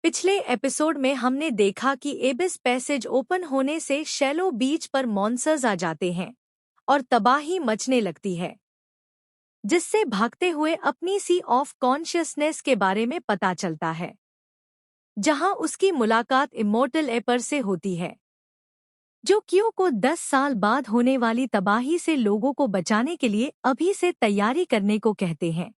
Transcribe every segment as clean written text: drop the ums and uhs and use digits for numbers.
पिछले एपिसोड में हमने देखा कि एबिस पैसेज ओपन होने से शैलो बीच पर मॉन्स्टर्स आ जाते हैं और तबाही मचने लगती है, जिससे भागते हुए अपनी सी ऑफ कॉन्शियसनेस के बारे में पता चलता है, जहां उसकी मुलाकात इमोर्टल एपर से होती है, जो क्यू को 10 साल बाद होने वाली तबाही से लोगों को बचाने के लिए अभी से तैयारी करने को कहते हैं,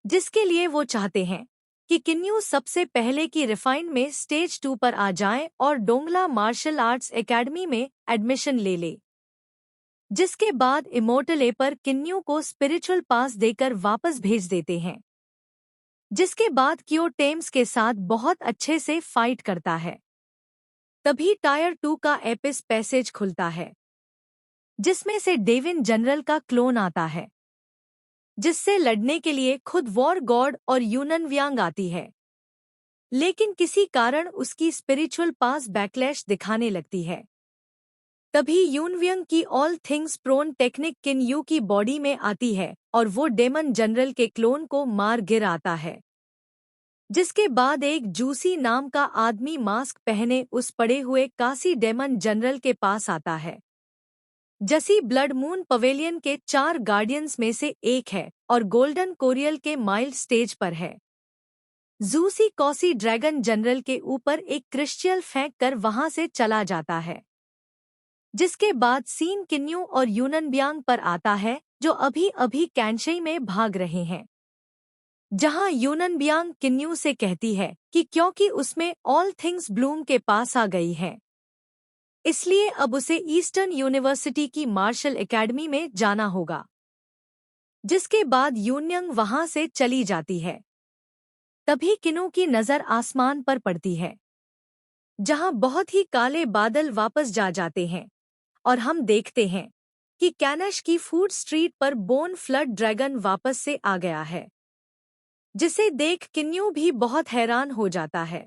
जिसके लिए वो चाहते हैं कि किन्यू सबसे पहले की रिफाइन में स्टेज 2 पर आ जाएं और डोंगला मार्शल आर्ट्स एकेडमी में एडमिशन ले ले, जिसके बाद इमोर्टल एपर किन्यू को स्पिरिचुअल पास देकर वापस भेज देते हैं, जिसके बाद क्यो टेम्स के साथ बहुत अच्छे से फाइट करता है। तभी टायर 2 का एपिस पैसेज खुलता है, जिसमें से डेविन जनरल का क्लोन आता है, जिससे लड़ने के लिए खुद वॉर गॉड और यूनन व्यांग आती है, लेकिन किसी कारण उसकी स्पिरिचुअल पास बैकलैश दिखाने लगती है। तभी यूनव्यंग की ऑल थिंग्स प्रोन टेक्निक किन यू की बॉडी में आती है और वो डेमन जनरल के क्लोन को मार गिर आता है, जिसके बाद एक जूसी नाम का आदमी मास्क पहने उस पड़े हुए कासी डेमन जनरल के पास आता है। जसी ब्लड मून पवेलियन के 4 गार्डियंस में से एक है और गोल्डन कोरियल के माइल्ड स्टेज पर है। जूसी कॉसी ड्रैगन जनरल के ऊपर एक क्रिस्टल फेंक कर वहां से चला जाता है, जिसके बाद सीन किन्यू और यूनन ब्यांग पर आता है, जो अभी अभी कैंशई में भाग रहे हैं, जहां यूनन ब्यांग किन्यू से कहती है कि क्योंकि उसमें ऑल थिंग्स ब्लूम के पास आ गई है, इसलिए अब उसे ईस्टर्न यूनिवर्सिटी की मार्शल एकेडमी में जाना होगा, जिसके बाद यूनयंग वहां से चली जाती है। तभी किन्यू की नज़र आसमान पर पड़ती है, जहां बहुत ही काले बादल वापस जा जाते हैं और हम देखते हैं कि कैनश की फूड स्ट्रीट पर बोन फ्लड ड्रैगन वापस से आ गया है, जिसे देख किन्यू भी बहुत हैरान हो जाता है,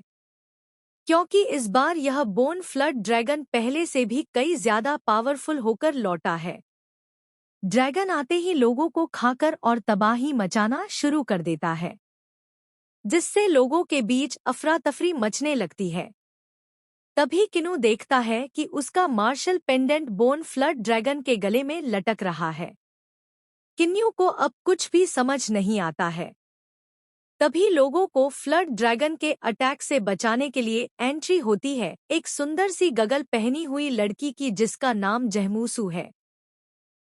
क्योंकि इस बार यह बोन फ्लड ड्रैगन पहले से भी कई ज्यादा पावरफुल होकर लौटा है। ड्रैगन आते ही लोगों को खाकर और तबाही मचाना शुरू कर देता है, जिससे लोगों के बीच अफरा तफरी मचने लगती है। तभी किन्यू देखता है कि उसका marshal pendant bone flood dragon के गले में लटक रहा है। किन्यू को अब कुछ भी समझ नहीं आता है। तभी लोगों को फ्लड ड्रैगन के अटैक से बचाने के लिए एंट्री होती है एक सुंदर सी गगल पहनी हुई लड़की की, जिसका नाम जहमूसू है।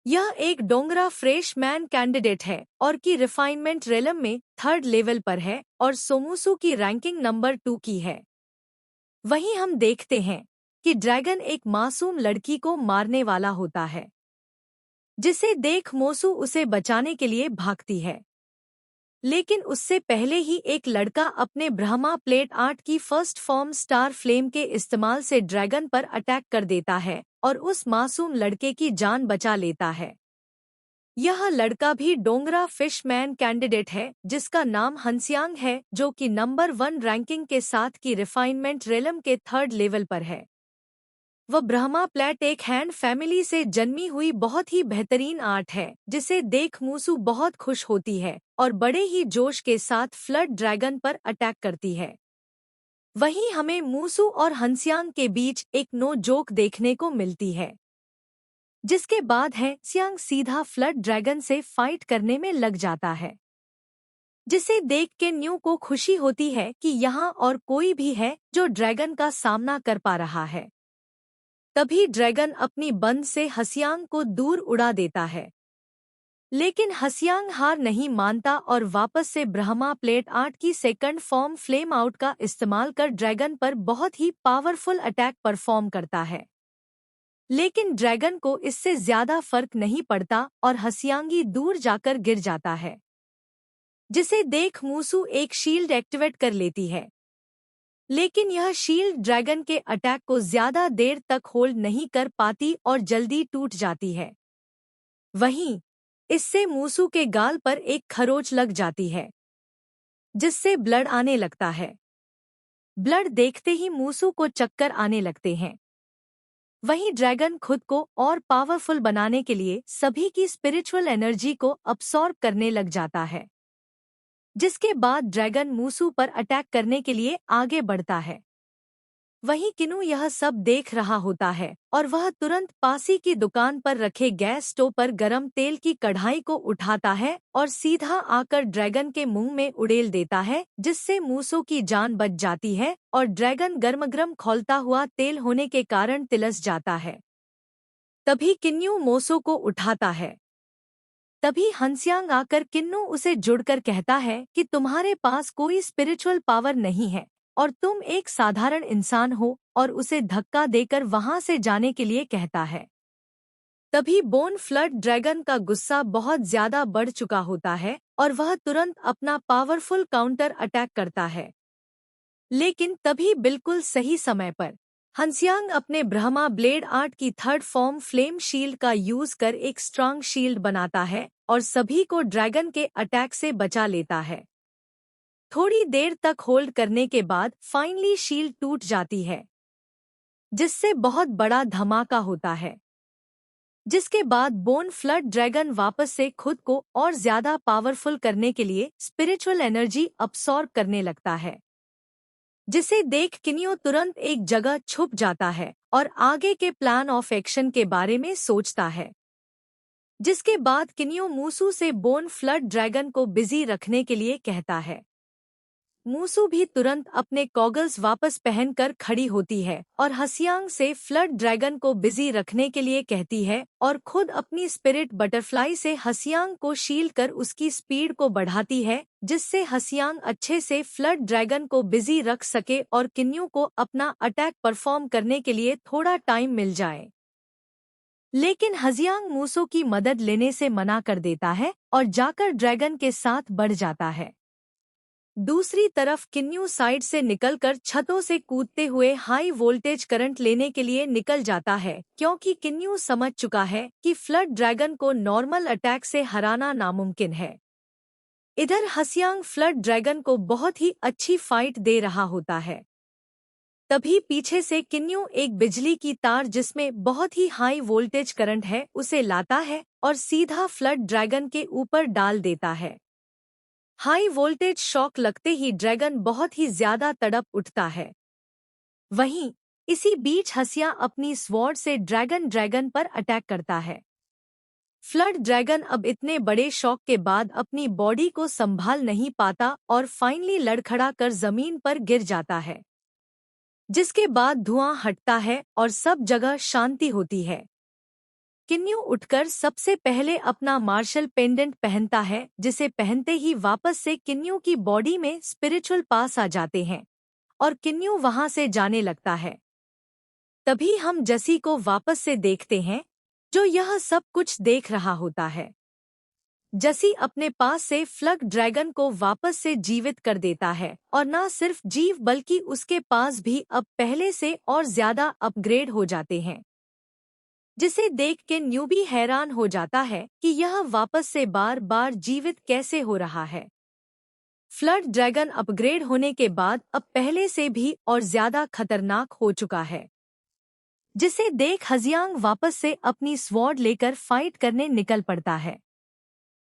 यह एक डोंगरा फ्रेशमैन कैंडिडेट है और की रिफाइनमेंट रेलम में 3rd लेवल पर है और सोमूसू की रैंकिंग नंबर 2 की है। वहीं हम देखते हैं कि ड्रैगन एक मासूम लड़की को मारने वाला होता है, जिसे देख मोसू उसे बचाने के लिए भागती है, लेकिन उससे पहले ही एक लड़का अपने ब्रह्मा प्लेट 8 की फर्स्ट फॉर्म स्टार फ्लेम के इस्तेमाल से ड्रैगन पर अटैक कर देता है और उस मासूम लड़के की जान बचा लेता है। यह लड़का भी डोंगरा फिशमैन कैंडिडेट है, जिसका नाम हंसियांग है, जो कि नंबर 1 रैंकिंग के साथ की रिफाइनमेंट रेलम के 3rd लेवल पर है। वह ब्रह्मा प्लेट एक हैंड फैमिली से जन्मी हुई बहुत ही बेहतरीन आर्ट है, जिसे देख मूसू बहुत खुश होती है और बड़े ही जोश के साथ फ्लड ड्रैगन पर अटैक करती है। वहीं हमें मूसू और हंसियांग के बीच एक नो जोक देखने को मिलती है, जिसके बाद है सियांग सीधा फ्लड ड्रैगन से फाइट करने में लग जाता है, जिसे देख के न्यू को खुशी होती है कि यहाँ और कोई भी है जो ड्रैगन का सामना कर पा रहा है। तभी ड्रैगन अपनी बंद से हसियांग को दूर उड़ा देता है, लेकिन हसियांग हार नहीं मानता और वापस से ब्रह्मा प्लेट 8 की 2nd फॉर्म फ्लेम आउट का इस्तेमाल कर ड्रैगन पर बहुत ही पावरफुल अटैक परफॉर्म करता है। लेकिन ड्रैगन को इससे ज्यादा फर्क नहीं पड़ता और हसियांगी दूर जाकर गिर जाता है, जिसे देख मूसू एक शील्ड एक्टिवेट कर लेती है, लेकिन यह शील्ड ड्रैगन के अटैक को ज्यादा देर तक होल्ड नहीं कर पाती और जल्दी टूट जाती है। वहीं इससे मूसू के गाल पर एक खरोच लग जाती है, जिससे ब्लड आने लगता है। ब्लड देखते ही मूसू को चक्कर आने लगते हैं। वहीं ड्रैगन खुद को और पावरफुल बनाने के लिए सभी की स्पिरिचुअल एनर्जी को अब्सॉर्ब करने लग जाता है। जिसके बाद ड्रैगन मूसू पर अटैक करने के लिए आगे बढ़ता है। वहीं किन्नू यह सब देख रहा होता है और वह तुरंत पासी की दुकान पर रखे गैस स्टोव पर गरम तेल की कढ़ाई को उठाता है और सीधा आकर ड्रैगन के मुंह में उड़ेल देता है, जिससे मूसो की जान बच जाती है और ड्रैगन गर्म खौलता हुआ तेल होने के कारण तिलस जाता है। तभी किन्नू मूसो को उठाता है। तभी हंसियांग आकर किन्नू उसे जुड़कर कहता है कि तुम्हारे पास कोई स्पिरिचुअल पावर नहीं है और तुम एक साधारण इंसान हो, और उसे धक्का देकर वहां से जाने के लिए कहता है। तभी बोन फ्लड ड्रैगन का गुस्सा बहुत ज्यादा बढ़ चुका होता है और वह तुरंत अपना पावरफुल काउंटर अटैक करता है। लेकिन तभी बिल्कुल सही समय पर हंसियांग अपने ब्रह्मा ब्लेड आर्ट की थर्ड फॉर्म फ्लेम शील्ड का यूज कर एक स्ट्रांग शील्ड बनाता है और सभी को ड्रैगन के अटैक से बचा लेता है। थोड़ी देर तक होल्ड करने के बाद फाइनली शील्ड टूट जाती है, जिससे बहुत बड़ा धमाका होता है। जिसके बाद बोन फ्लड ड्रैगन वापस से खुद को और ज्यादा पावरफुल करने के लिए स्पिरिचुअल एनर्जी अब्सॉर्ब करने लगता है, जिसे देख किन्यो तुरंत एक जगह छुप जाता है और आगे के प्लान ऑफ एक्शन के बारे में सोचता है। जिसके बाद किन्यो मूसू से बोन फ्लड ड्रैगन को बिजी रखने के लिए कहता है। मूसू भी तुरंत अपने गॉगल्स वापस पहनकर खड़ी होती है और हंसियांग से फ्लड ड्रैगन को बिजी रखने के लिए कहती है और खुद अपनी स्पिरिट बटरफ्लाई से हंसियांग को शील कर उसकी स्पीड को बढ़ाती है, जिससे हंसियांग अच्छे से फ्लड ड्रैगन को बिजी रख सके और किन्नू को अपना अटैक परफॉर्म करने के लिए थोड़ा टाइम मिल जाए। लेकिन हंसियांग मूसू की मदद लेने से मना कर देता है और जाकर ड्रैगन के साथ बढ़ जाता है। दूसरी तरफ किन्नू साइड से निकलकर छतों से कूदते हुए हाई वोल्टेज करंट लेने के लिए निकल जाता है, क्योंकि किन्नू समझ चुका है कि फ्लड ड्रैगन को नॉर्मल अटैक से हराना नामुमकिन है। इधर हंसियांग फ्लड ड्रैगन को बहुत ही अच्छी फाइट दे रहा होता है। तभी पीछे से किन्नू एक बिजली की तार जिसमें बहुत ही हाई वोल्टेज करंट है उसे लाता है और सीधा फ्लड ड्रैगन के ऊपर डाल देता है। हाई वोल्टेज शॉक लगते ही ड्रैगन बहुत ही ज्यादा तड़प उठता है। वहीं इसी बीच हंसिया अपनी स्वॉर्ड से ड्रैगन पर अटैक करता है। फ्लड ड्रैगन अब इतने बड़े शॉक के बाद अपनी बॉडी को संभाल नहीं पाता और फाइनली लड़खड़ा कर जमीन पर गिर जाता है, जिसके बाद धुआं हटता है और सब जगह शांति होती है। किन्नू उठकर सबसे पहले अपना मार्शल पेंडेंट पहनता है, जिसे पहनते ही वापस से किन्नू की बॉडी में स्पिरिचुअल पास आ जाते हैं और किन्नू वहां से जाने लगता है। तभी हम जसी को वापस से देखते हैं, जो यह सब कुछ देख रहा होता है। जसी अपने पास से फ्लड ड्रैगन को वापस से जीवित कर देता है और न सिर्फ जीव बल्कि उसके पास भी अब पहले से और ज्यादा अपग्रेड हो जाते हैं, जिसे देख के न्यूबी हैरान हो जाता है कि यह वापस से बार बार जीवित कैसे हो रहा है। फ्लड ड्रैगन अपग्रेड होने के बाद अब पहले से भी और ज्यादा खतरनाक हो चुका है, जिसे देख हंसियांग वापस से अपनी स्वॉर्ड लेकर फाइट करने निकल पड़ता है।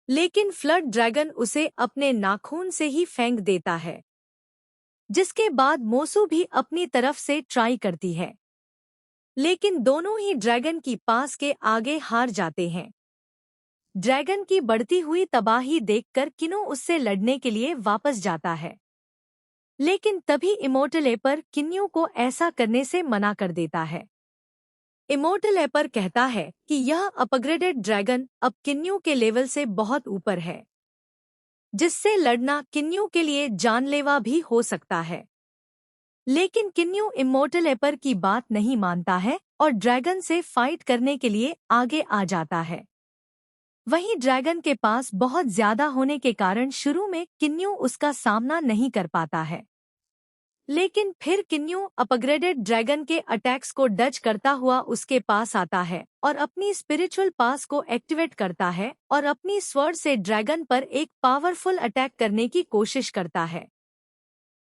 लेकिन फ्लड ड्रैगन उसे अपने नाखून से ही फेंक देता है, जिसके बाद मूसू भी अपनी तरफ से ट्राई करती है, लेकिन दोनों ही ड्रैगन की पास के आगे हार जाते हैं। ड्रैगन की बढ़ती हुई तबाही देखकर किन्नू उससे लड़ने के लिए वापस जाता है, लेकिन तभी इमोर्टल एपर किन्नू को ऐसा करने से मना कर देता है। इमोर्टल एपर कहता है कि यह अपग्रेडेड ड्रैगन अब किन्नू के लेवल से बहुत ऊपर है, जिससे लड़ना किन्नू के लिए जानलेवा भी हो सकता है। लेकिन किन्नू इमोर्टल एपर की बात नहीं मानता है और ड्रैगन से फाइट करने के लिए आगे आ जाता है। वहीं ड्रैगन के पास बहुत ज्यादा होने के कारण शुरू में किन्नू उसका सामना नहीं कर पाता है, लेकिन फिर किन्नू अपग्रेडेड ड्रैगन के अटैक्स को डच करता हुआ उसके पास आता है और अपनी स्पिरिचुअल पास को एक्टिवेट करता है और अपनी स्वॉर्ड से ड्रैगन पर एक पावरफुल अटैक करने की कोशिश करता है।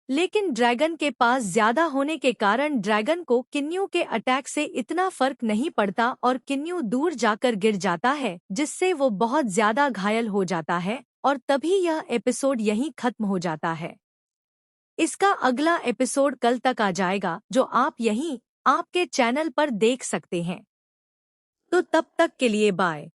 लेकिन ड्रैगन के पास ज्यादा होने के कारण ड्रैगन को किन्नू के अटैक से इतना फर्क नहीं पड़ता और किन्नू दूर जाकर गिर जाता है, जिससे वो बहुत ज्यादा घायल हो जाता है और तभी यह एपिसोड यहीं खत्म हो जाता है। इसका अगला एपिसोड कल तक आ जाएगा, जो आप यहीं आपके चैनल पर देख सकते हैं। तो तब तक के लिए बाय।